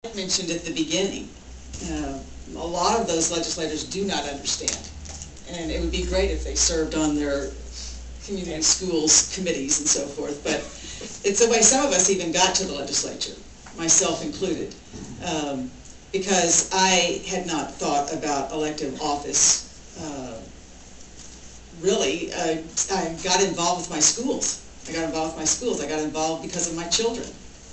I mentioned at the beginning, a lot of those legislators do not understand. And it would be great if they served on their community schools committees and so forth. But it's the way some of us even got to the legislature, myself included, because I had not thought about elective office. Really, I got involved with my schools. I got involved because of my children.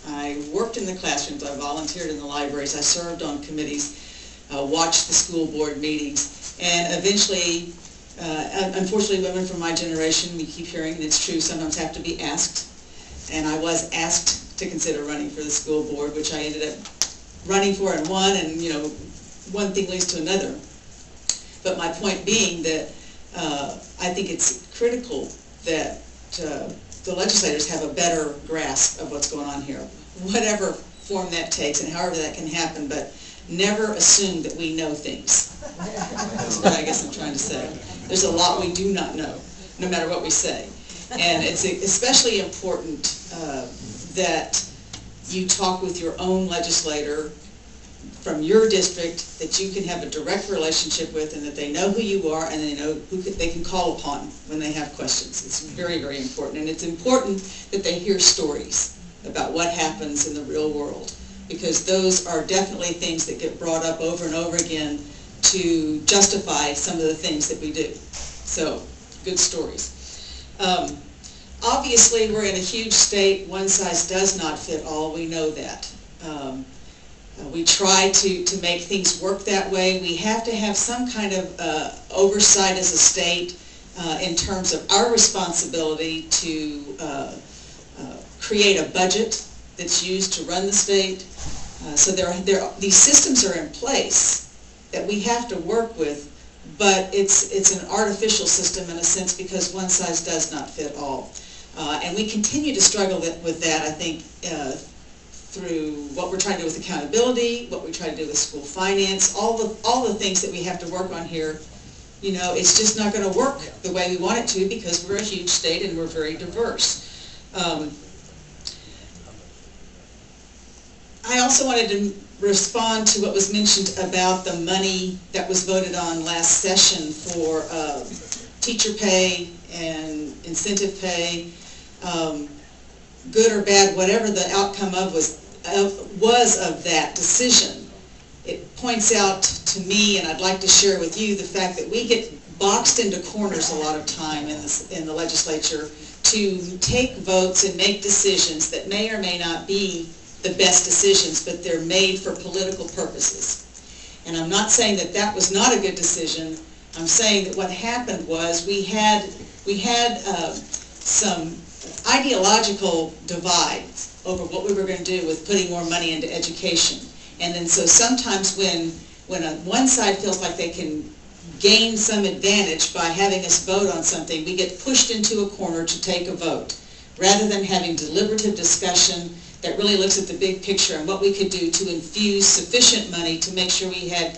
I worked in the classrooms, I volunteered in the libraries, I served on committees, watched the school board meetings, and eventually, unfortunately, women from my generation, we keep hearing, and it's true, sometimes have to be asked. And I was asked to consider running for the school board, which I ended up running for and won, and one thing leads to another. But my point being that I think it's critical that the legislators have a better grasp of what's going on here, whatever form that takes and however that can happen, but never assume that we know things. That's what I guess I'm trying to say. There's a lot we do not know, no matter what we say. And it's especially important that you talk with your own legislator from your district that you can have a direct relationship with, and that they know who you are and they know who they can call upon when they have questions. It's very, very important. And it's important that they hear stories about what happens in the real world, because those are definitely things that get brought up over and over again to justify some of the things that we do. So, good stories. Obviously, we're in a huge state. One size does not fit all. We know that. We try to make things work that way. We have to have some kind of oversight as a state in terms of our responsibility to create a budget that's used to run the state. So these systems are in place that we have to work with, but it's an artificial system in a sense, because one size does not fit all. And we continue to struggle with that, I think, through what we're trying to do with accountability, what we try to do with school finance, all the things that we have to work on here. It's just not going to work the way we want it to, because we're a huge state and we're very diverse. I also wanted to respond to what was mentioned about the money that was voted on last session for teacher pay and incentive pay. Good or bad, whatever the outcome was of that decision, it points out to me, and I'd like to share with you, the fact that we get boxed into corners a lot of time in the legislature to take votes and make decisions that may or may not be the best decisions, but they're made for political purposes. And I'm not saying that that was not a good decision. I'm saying that what happened was we had some ideological divide over what we were going to do with putting more money into education. And then so sometimes when one side feels like they can gain some advantage by having us vote on something, we get pushed into a corner to take a vote, rather than having deliberative discussion that really looks at the big picture and what we could do to infuse sufficient money to make sure we had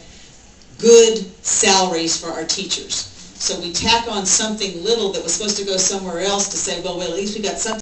good salaries for our teachers. So we tack on something little that was supposed to go somewhere else to say, well, at least we got something